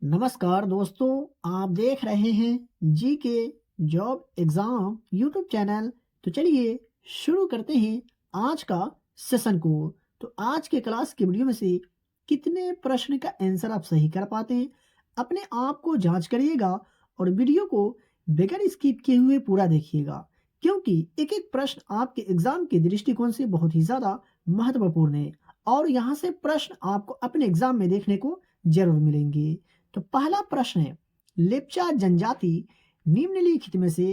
नमस्कार दोस्तों, आप देख रहे हैं जी के जॉब एग्ज़ाम यूट्यूब चैनल। तो चलिए शुरू करते हैं आज का सेशन को। तो आज के क्लास की वीडियो में से कितने प्रश्न का आंसर आप सही कर पाते हैं, अपने आप को जांच करिएगा और वीडियो को बगैर स्किप किए हुए पूरा देखिएगा, क्योंकि एक एक प्रश्न आपके एग्ज़ाम के दृष्टिकोण से बहुत ही ज़्यादा महत्वपूर्ण है और यहाँ से प्रश्न आपको अपने एग्ज़ाम में देखने को ज़रूर मिलेंगे। तो पहला प्रश्न है, लेप्चा जनजाति निम्नलिखित में से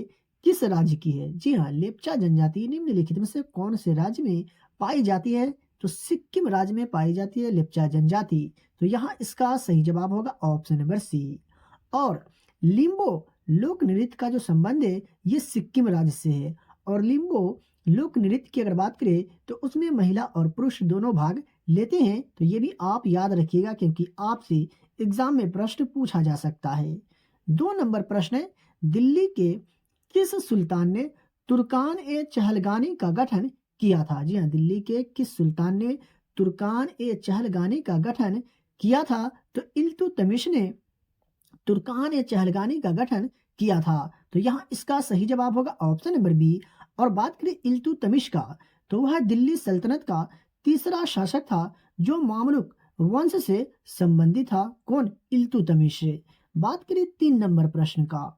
किस राज्य की है? जी हाँ, लेप्चा जनजाति निम्नलिखित में से कौन से राज्य में पाई जाती है? तो सिक्किम राज्य में पाई जाती है लेप्चा जनजाति। तो यहाँ इसका सही जवाब होगा ऑप्शन नंबर सी। और लिम्बो लोक नृत्य का जो संबंध है ये सिक्किम राज्य से है। और लिम्बो लोक नृत्य की अगर बात करें तो उसमें महिला और पुरुष दोनों भाग लेते हैं। तो ये भी आप याद रखिएगा, क्योंकि आपसे एग्जाम में प्रश्न पूछा जा सकता है। 2 नंबर प्रश्न है, दिल्ली के किस सुल्तान ने तुर्कान ए चहलगानी का गठन किया था? जी हाँ, दिल्ली के किस सुल्तान ने तुर्कान ए चहलगानी का गठन किया था? तो इल्तुतमिश ने तुर्कान ए चहलगानी का गठन किया था। तो यहाँ इसका सही जवाब होगा ऑप्शन नंबर बी। और बात करें इल्तुतमिश का, तो वह दिल्ली सल्तनत का तीसरा शासक था जो मामलुक वंश से संबंधित था। कौन? इल्तुतमिश। बात करें 3 नंबर प्रश्न का,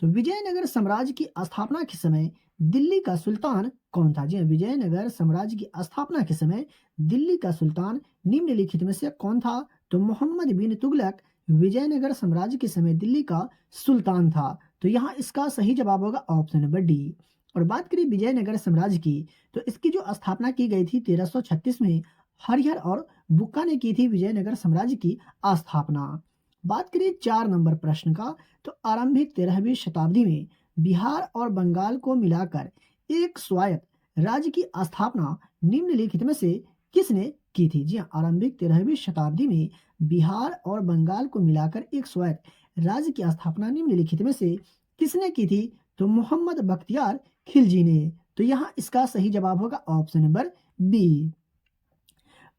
तो विजयनगर साम्राज्य की स्थापना के समय दिल्ली का सुल्तान कौन था? जी हाँ, विजयनगर साम्राज्य की स्थापना के समय दिल्ली का सुल्तान निम्नलिखित में से कौन था? तो मोहम्मद बिन तुगलक विजयनगर साम्राज्य के समय दिल्ली का सुल्तान था। तो यहाँ इसका सही जवाब होगा ऑप्शन नंबर डी। और बात करें विजयनगर साम्राज्य की, तो इसकी जो स्थापना की गई थी 1336 में हरिहर और बुक्का ने की थी विजयनगर साम्राज्य की स्थापना। बात करें 4 नंबर प्रश्न का, तो आरंभिक 13वीं शताब्दी में बिहार और बंगाल को मिलाकर एक स्वायत्त राज्य की स्थापना निम्नलिखित में से किसने की थी? जी हाँ, आरंभिक 13वीं शताब्दी में बिहार और बंगाल को मिलाकर एक स्वायत्त राज्य की स्थापना निम्नलिखित में से किसने की थी? तो मोहम्मद बख्तियार खिलजी ने। तो यहाँ इसका सही जवाब होगा ऑप्शन नंबर बी।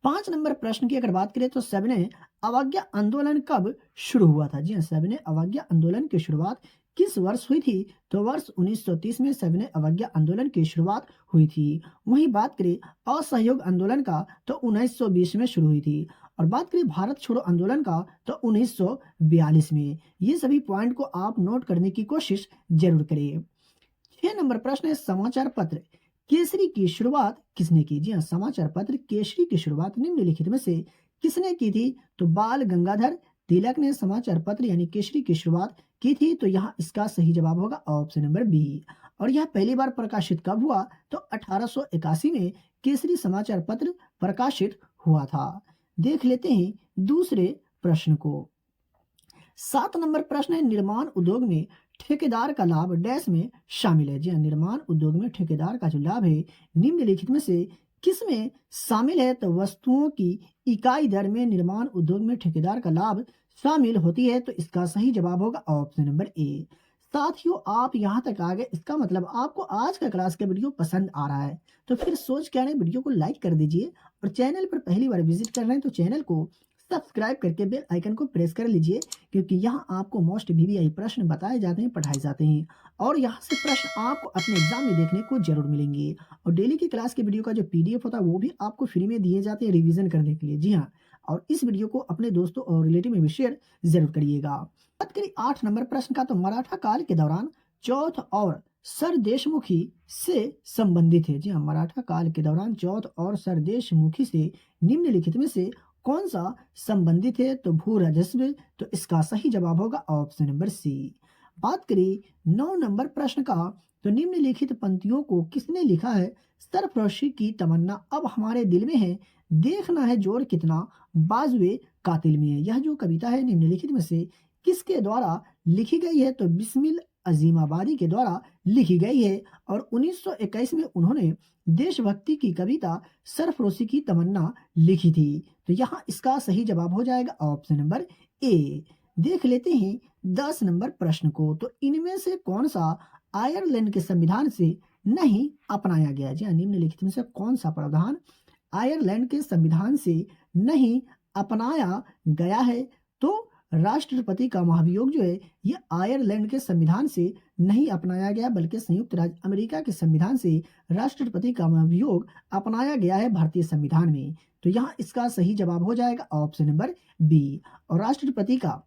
5 नंबर प्रश्न की अगर बात करें तो सविनय अवज्ञा आंदोलन कब शुरू हुआ था? जी हाँ, सविनय अवज्ञा आंदोलन की शुरुआत किस वर्ष हुई थी? तो वर्ष 1930 में सविनय अवज्ञा आंदोलन की शुरुआत हुई थी। वहीं बात करें असहयोग आंदोलन का, तो 1920 में शुरू हुई थी। और बात करें भारत छोड़ो आंदोलन का, तो 1942 में। ये सभी पॉइंट को आप नोट करने की कोशिश जरूर करिए। 6 नंबर प्रश्न है, समाचार पत्र केसरी की शुरुआत किसने की? जी हाँ, समाचार पत्र केसरी की शुरुआत निम्नलिखित में से किसने की थी? तो बाल गंगाधर तिलक ने समाचार पत्र यानी केसरी की शुरुआत की थी। तो यहाँ इसका सही जवाब होगा ऑप्शन नंबर बी। और यह पहली बार प्रकाशित कब हुआ? तो 1881 में केसरी समाचार पत्र प्रकाशित हुआ था। देख लेते हैं दूसरे प्रश्न को। 7 नंबर प्रश्न है, निर्माण उद्योग में ठेकेदार का लाभ डैश में शामिल है? जी हाँ, निर्माण उद्योग में ठेकेदार का जो लाभ है निम्नलिखित में से किस में शामिल है? तो वस्तुओं की इकाई दर में निर्माण उद्योग में ठेकेदार का लाभ शामिल होती है। तो इसका सही जवाब होगा ऑप्शन नंबर ए। साथियों, आप यहाँ तक आ गए, इसका मतलब आपको आज का क्लास का वीडियो पसंद आ रहा है। तो फिर सोच क्या रहे, वीडियो को लाइक कर दीजिए और चैनल पर पहली बार विजिट कर रहे हैं तो चैनल को सब्सक्राइब करके बेल आइकन को प्रेस कर लीजिए, क्योंकि यहाँ आपको मोस्ट वीवीआई प्रश्न बताए जाते हैं, पढ़ाए जाते हैं और यहाँ से प्रश्न आपको अपने एग्जाम में देखने को जरूर मिलेंगे। और डेली की क्लास के वीडियो का जो पीडीएफ होता है वो भी आपको फ्री में दिए जाते हैं रिवीजन करने के लिए। जी हाँ, और इस वीडियो को अपने दोस्तों और रिलेटिव में भी शेयर जरूर करिएगा। बात करें 8 नंबर प्रश्न का, तो मराठा काल के दौरान चौथ और सर देशमुखी से संबंधित है। जी हाँ, मराठा काल के दौरान चौथ और सर देशमुखी से निम्नलिखित में से कौन सा संबंधित है? तो भू राजस्व। तो इसका सही जवाब होगा ऑप्शन नंबर सी। बात करें 9 नंबर प्रश्न का, तो निम्नलिखित पंक्तियों को किसने लिखा है? सरफरोशी की तमन्ना अब हमारे दिल में है, देखना है जोर कितना बाजुए कातिल में है। यह जो कविता है निम्नलिखित में से किसके द्वारा लिखी गई है? तो बिस्मिल अजीमाबादी के द्वारा लिखी गई है। और 1921 में उन्होंने देशभक्ति की कविता सरफरोशी की तमन्ना लिखी थी। तो यहाँ इसका सही जवाब हो जाएगा ऑप्शन नंबर ए। देख लेते हैं 10 नंबर प्रश्न को, तो इनमें से कौन सा आयरलैंड के संविधान से नहीं अपनाया गया? जी हाँ, निम्नलिखित में से कौन सा प्रावधान आयरलैंड के संविधान से नहीं अपनाया गया है? तो राष्ट्रपति का महाभियोग जो है ये आयरलैंड के संविधान से नहीं अपनाया गया, बल्कि संयुक्त राज्य अमेरिका के संविधान से राष्ट्रपति का महाभियोग अपनाया गया है भारतीय संविधान में। तो यहाँ इसका सही जवाब हो जाएगा ऑप्शन नंबर बी। और राष्ट्रपति का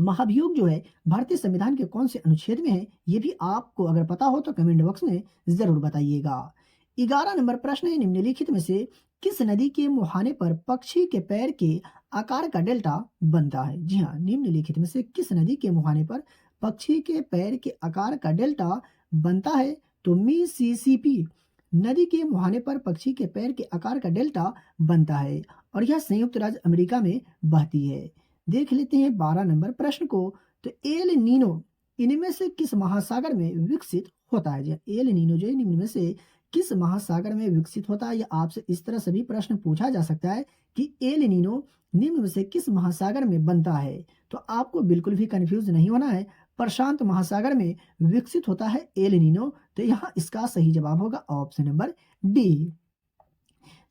महाभियोग जो है भारतीय संविधान के कौन से अनुच्छेद में है, ये भी आपको अगर पता हो तो कमेंट बॉक्स में जरूर बताइएगा। 11 नंबर प्रश्न है, निम्नलिखित में से किस नदी के मुहाने पर पक्षी के पैर के आकार का डेल्टा बनता है? जी हाँ, निम्नलिखित में से किस नदी के मुहाने पर पक्षी के पैर के आकार का डेल्टा बनता है? तो मिसिसिपी नदी के मुहाने पर पक्षी के पैर के आकार का डेल्टा बनता है और यह संयुक्त राज्य अमेरिका में बहती है। देख लेते हैं 12 नंबर प्रश्न को। तो एल नीनो इनमें से किस महासागर में विकसित होता है? जी एल नीनो जो है निम्न में से किस महासागर में विकसित होता है? या आपसे इस तरह से भी प्रश्न पूछा जा सकता है कि एल नीनो निम्न में से किस महासागर में बनता है? तो आपको बिल्कुल भी कंफ्यूज नहीं होना है, प्रशांत महासागर में विकसित होता है एल नीनो। तो यहाँ इसका सही जवाब होगा ऑप्शन नंबर डी।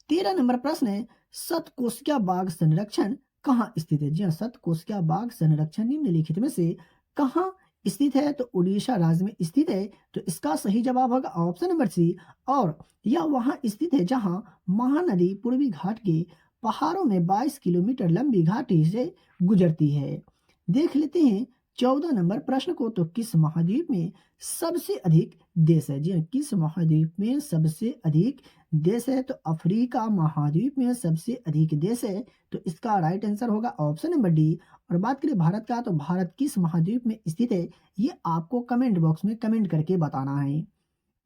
13 नंबर प्रश्न है, सतकोशिका बाघ संरक्षण कहाँ स्थित है? जी हाँ, सतकोशिका बाघ संरक्षण निम्नलिखित में से कहाँ स्थित है? तो उड़ीसा राज्य में स्थित है। तो इसका सही जवाब होगा ऑप्शन नंबर सी। और यह वहां स्थित है जहां महानदी पूर्वी घाट के पहाड़ों में 22 किलोमीटर लंबी घाटी से गुजरती है। देख लेते हैं 14 नंबर प्रश्न को। तो किस महाद्वीप में सबसे अधिक देश है? जी हाँ, किस महाद्वीप में सबसे अधिक देश है? तो अफ्रीका महाद्वीप में सबसे अधिक देश है। तो इसका राइट आंसर होगा ऑप्शन नंबर डी। और बात करें भारत का, तो भारत किस महाद्वीप में स्थित है, ये आपको कमेंट बॉक्स में कमेंट करके बताना है।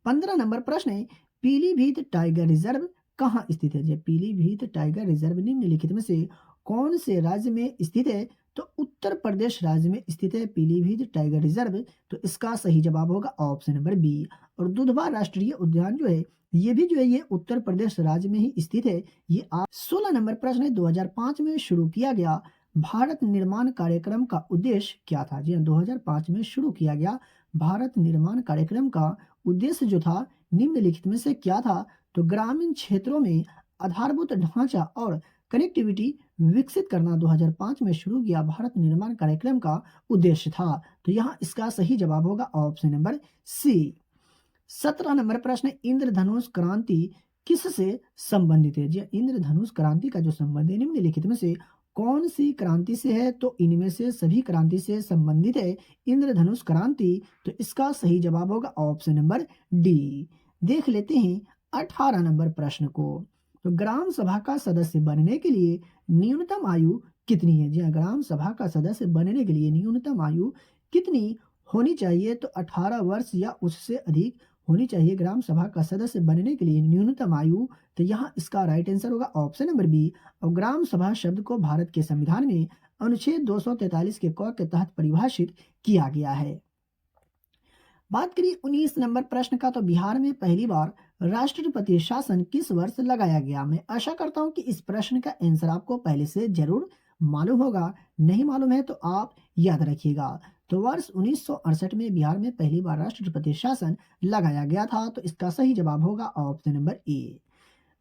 15 नंबर प्रश्न है, पीलीभीत टाइगर रिजर्व कहाँ स्थित है? जी पीलीभीत टाइगर रिजर्व निम्नलिखित में से कौन से राज्य में स्थित है? तो उत्तर प्रदेश राज्य में स्थित है पीलीभीत टाइगर रिजर्व। तो इसका सही जवाब होगा ऑप्शन नंबर बी। और दुधवा राष्ट्रीय उद्यान जो है ये भी जो है ये उत्तर प्रदेश राज्य में ही स्थित है। ये 16 नंबर प्रश्न है, 2005 में शुरू किया गया भारत निर्माण कार्यक्रम का उद्देश्य क्या था? जी हाँ, 2005 में शुरू किया गया भारत निर्माण कार्यक्रम का उद्देश्य जो था निम्नलिखित में से क्या था? तो ग्रामीण क्षेत्रों में आधारभूत ढांचा और कनेक्टिविटी विकसित करना 2005 में शुरू किया भारत निर्माण कार्यक्रम का उद्देश्य था। तो यहाँ इसका सही जवाब होगा ऑप्शन नंबर सी। 17 नंबर प्रश्न, इंद्रधनुष क्रांति किससे संबंधित है? जी इंद्रधनुष क्रांति का जो संबंध है निम्नलिखित में से कौन सी क्रांति से है? तो इनमें से सभी क्रांति से संबंधित है इंद्रधनुष क्रांति। तो इसका सही जवाब होगा ऑप्शन नंबर डी। देख लेते हैं 18 नंबर प्रश्न को। तो ग्राम सभा का सदस्य बनने के लिए न्यूनतम आयु कितनी है? जी हाँ, ग्राम सभा का सदस्य बनने के लिए न्यूनतम आयु कितनी होनी चाहिए? तो 18 वर्ष या उससे अधिक होनी चाहिए ग्राम सभा का सदस्य बनने के लिए न्यूनतम आयु। तो यहाँ इसका राइट आंसर होगा ऑप्शन नंबर बी। और ग्राम सभा शब्द को भारत के संविधान में अनुच्छेद 243 के क के तहत परिभाषित किया गया है। बात करिए 19 नंबर प्रश्न का। तो बिहार में पहली बार राष्ट्रपति शासन किस वर्ष लगाया गया? मैं आशा करता हूं कि इस प्रश्न का आंसर आपको पहले से जरूर मालूम होगा, नहीं मालूम है तो आप याद रखिएगा। तो वर्ष 1968 में बिहार में पहली बार राष्ट्रपति शासन लगाया गया था। तो इसका सही जवाब होगा ऑप्शन नंबर ए।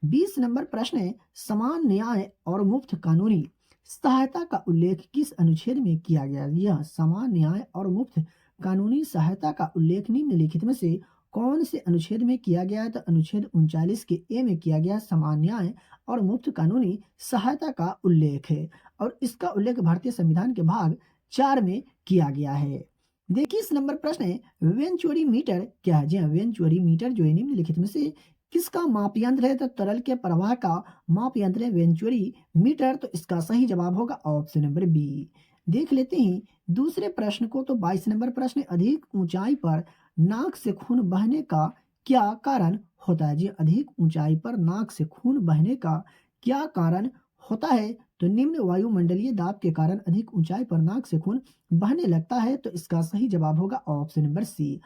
20 नंबर प्रश्न है, समान न्याय और मुफ्त कानूनी सहायता का उल्लेख किस अनुच्छेद में किया गया? यह समान न्याय और मुफ्त कानूनी सहायता का उल्लेख निम्नलिखित में से कौन से अनुच्छेद में किया गया है? तो अनुच्छेद 39 के ए में किया गया समान न्याय और मुफ्त कानूनी सहायता का उल्लेख है। और इसका उल्लेख भारतीय संविधान के भाग 4 में किया गया है। देखिए इस नंबर प्रश्न है, वेंचुरी मीटर क्या है? जी हाँ, वेंचुरी मीटर जो है निम्नलिखित में से किसका माप यंत्र है? तो तरल के प्रवाह का माप यंत्र है वेंचुरी मीटर। तो इसका सही जवाब होगा ऑप्शन नंबर बी। देख लेते हैं दूसरे प्रश्न को। तो 22 नंबर प्रश्न, अधिक ऊंचाई पर नाक से खून बहने का क्या कारण होता है? जी अधिक ऊंचाई पर नाक से खून बहने का क्या कारण होता है? तो निम्न वायुमंडलीय दाब के कारण अधिक ऊंचाई पर नाक से खून बहने लगता है। तो इसका सही जवाब होगा ऑप्शन नंबर सी।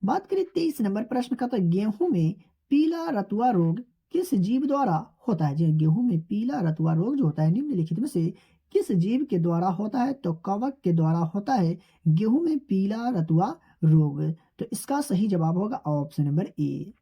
बात करें 23 नंबर प्रश्न का। तो गेहूं में पीला रतुआ रोग किस जीव द्वारा होता है? जी गेहूं में पीला रतुआ रोग जो होता है निम्नलिखित में से किस जीव के द्वारा होता है? तो कवक के द्वारा होता है गेहूं में पीला रतुआ रोग। तो इसका सही जवाब होगा ऑप्शन नंबर ए।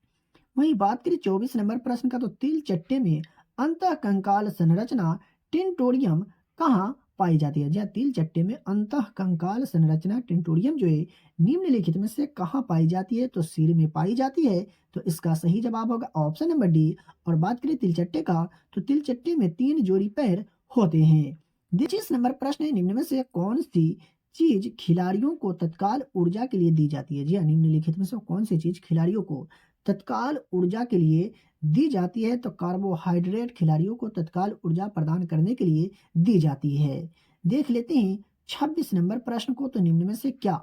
वहीं बात करें 24 नंबर प्रश्न का। तो तिल चट्टे में अंतः कंकाल संरचना टिंटोरियम कहाँ पाई जाती है? जी हाँ, तिल चट्टे में अंतः कंकाल संरचना टेंटोरियम जो है निम्नलिखित में से कहाँ पाई जाती है? तो सिर में पाई जाती है। तो इसका सही जवाब होगा ऑप्शन नंबर डी। और बात करें तिलचट्टे का, तो तिलचट्टे में 3 जोड़ी पैर होते हैं। 25 नंबर प्रश्न है, निम्न में से कौन सी चीज खिलाड़ियों को तत्काल ऊर्जा के लिए दी जाती है? जी हाँ, निम्नलिखित में से कौन सी चीज खिलाड़ियों को तत्काल ऊर्जा के लिए दी जाती है? तो कार्बोहाइड्रेट खिलाड़ियों को तत्काल ऊर्जा प्रदान करने के लिए दी जाती है। देख लेते हैं 26 नंबर प्रश्न को, तो निम्न में से क्या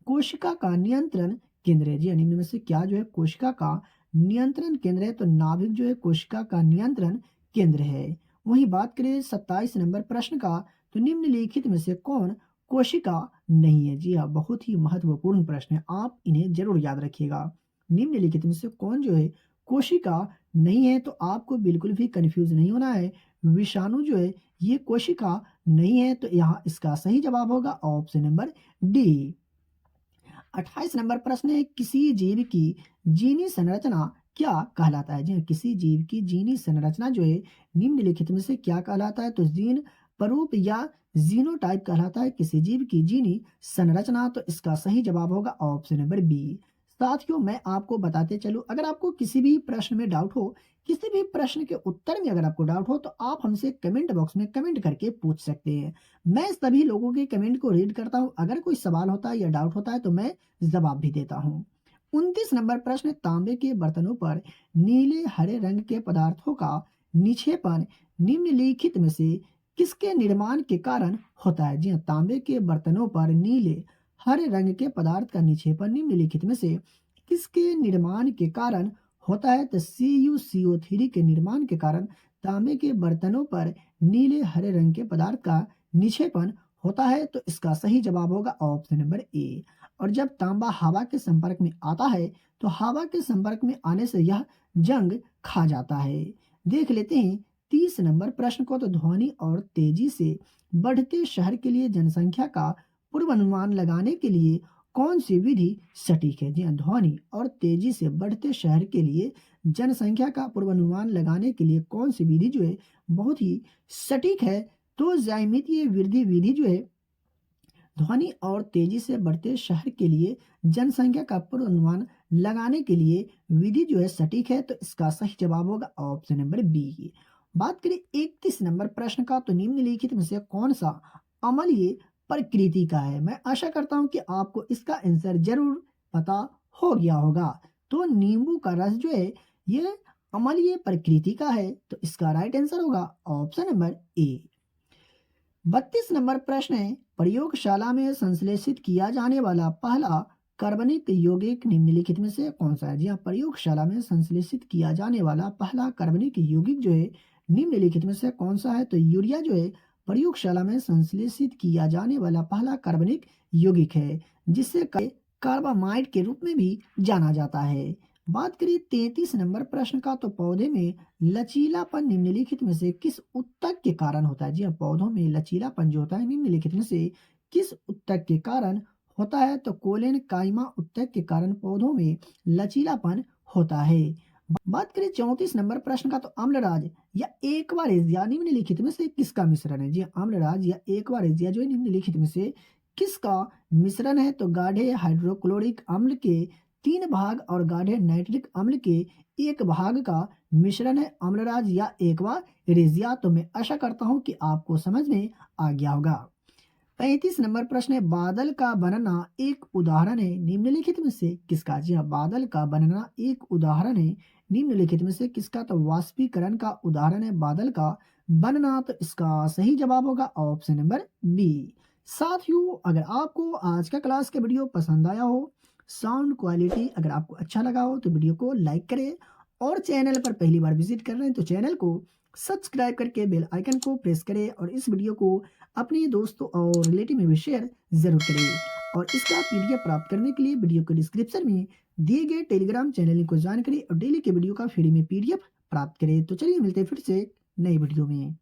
कोशिका का नियंत्रण केंद्र है? जी हाँ, निम्न में से क्या जो है कोशिका का नियंत्रण केंद्र है? तो नाभिक जो है कोशिका का नियंत्रण केंद्र है। वहीं बात करें 27 नंबर प्रश्न का, तो निम्नलिखित में से कौन कोशिका नहीं है? जी हाँ, बहुत ही महत्वपूर्ण प्रश्न है, आप इन्हें जरूर याद रखिएगा। निम्नलिखित में से कौन जो है कोशिका नहीं है? तो आपको बिल्कुल भी कंफ्यूज नहीं होना है। विषाणु जो है ये कोशिका नहीं है, तो यहाँ इसका सही जवाब होगा ऑप्शन नंबर डी। 28 नंबर प्रश्न है, किसी जीव की जीनी संरचना क्या कहलाता है? जी हाँ, किसी जीव की जीनी संरचना जो है निम्नलिखित में से क्या कहलाता है? तो जीन स्वरूप या जीनोटाइप कहलाता है किसी जीव की जीनी संरचना। तो इसका सही जवाब होगा ऑप्शन नंबर बी। साथियों, मैं आपको बताते चलूं, अगर आपको किसी भी प्रश्न में डाउट हो, किसी भी प्रश्न के उत्तर में अगर आपको डाउट हो, तो आप हमसे कमेंट बॉक्स में कमेंट करके पूछ सकते हैं। मैं सभी लोगों के कमेंट को रीड करता हूं। अगर कोई सवाल होता है या डाउट होता है तो मैं जवाब भी देता हूँ। 29 नंबर प्रश्न, तांबे के बर्तनों पर नीले हरे रंग के पदार्थों का निक्षेपण निम्नलिखित में से किसके निर्माण के कारण होता है? जी हाँ, तांबे के बर्तनों पर नीले हरे रंग के पदार्थ का निक्षेपण निम्नलिखित में से किसके निर्माण के कारण होता है? तो CuCO3 के निर्माण के कारण तांबे के बर्तनों पर नीले हरे रंग के पदार्थ का निक्षेपण होता है। तो इसका सही जवाब होगा ऑप्शन नंबर ए। और जब तांबा हवा के संपर्क में आता है, तो हवा के संपर्क में आने से यह जंग खा जाता है। देख लेते हैं 30 नंबर प्रश्न को, तो ध्वनि और तेजी से बढ़ते शहर के लिए जनसंख्या का पूर्वानुमान लगाने के लिए कौन सी विधि सटीक है? जी हाँ, ध्वनि और तेजी से बढ़ते शहर के लिए जनसंख्या का पूर्वानुमान लगाने के लिए कौन सी विधि जो है बहुत ही सटीक है? तो ज्यामितीय वृद्धि विधि जो है ध्वनि और तेजी से बढ़ते शहर के लिए जनसंख्या का पूर्वानुमान लगाने के लिए विधि जो है सटीक है। तो इसका सही जवाब होगा ऑप्शन नंबर बी। बात करें 31 नंबर प्रश्न का, तो निम्नलिखित में से कौन सा अम्लीय प्रकृति का है? मैं आशा करता हूं कि आपको इसका आंसर जरूर पता हो गया होगा। तो नींबू का रस जो है ये अम्लीय प्रकृति का है। तो इसका राइट आंसर होगा ऑप्शन नंबर ए। 32 नंबर प्रश्न है, प्रयोगशाला में संश्लेषित किया जाने वाला पहला कार्बनिक यौगिक निम्नलिखित में से कौन सा है? जी हाँ, प्रयोगशाला में संश्लेषित किया जाने वाला पहला कार्बनिक यौगिक जो है निम्नलिखित में से कौन सा है? तो यूरिया जो है प्रयोगशाला में संश्लेषित किया जाने वाला पहला कार्बनिक यौगिक है, जिसे कार्बामाइड के रूप में भी जाना जाता है। बात करिए 33 नंबर प्रश्न का, तो पौधे में लचीलापन निम्नलिखित में से किस ऊतक के कारण होता है? जी हाँ, पौधों में लचीलापन जो होता है निम्नलिखित में से किस ऊतक के कारण होता है? तो कोलेन काइमा ऊतक के कारण पौधों में लचीलापन होता है। बात करें 34 नंबर प्रश्न का, तो अम्लराज या एक्वारेजिया निम्नलिखित में से किसका मिश्रण है? जी हाँ, अम्लराज या एक्वारेजिया जो है निम्नलिखित में से किसका मिश्रण है? तो गाढ़े हाइड्रोक्लोरिक अम्ल के 3 भाग और गाढ़े नाइट्रिक अम्ल के 1 भाग का मिश्रण है अम्लराज या एक्वा रेजिया। तो मैं आशा करता हूं कि आपको समझ में आ गया होगा। 35 नंबर प्रश्न है, बादल का बनना एक उदाहरण है निम्नलिखित में से किसका? जी हाँ, बादल का बनना एक उदाहरण है निम्नलिखित में से किसका? तो वाष्पीकरण का उदाहरण है बादल का बनना। तो इसका सही जवाब होगा ऑप्शन नंबर बी। साथियों, अगर आपको आज का क्लास का वीडियो पसंद आया हो, साउंड क्वालिटी अगर आपको अच्छा लगा हो, तो वीडियो को लाइक करें और चैनल पर पहली बार विजिट कर रहे हैं तो चैनल को सब्सक्राइब करके बेल आइकन को प्रेस करें और इस वीडियो को अपने दोस्तों और रिलेटिव में भी शेयर जरूर करें। और इसका PDF प्राप्त करने के लिए वीडियो के डिस्क्रिप्शन में दिए गए टेलीग्राम चैनल लिंक को ज्वाइन करें और डेली के वीडियो का फ्री में PDF प्राप्त करें। तो चलिए मिलते हैं फिर से नई वीडियो में।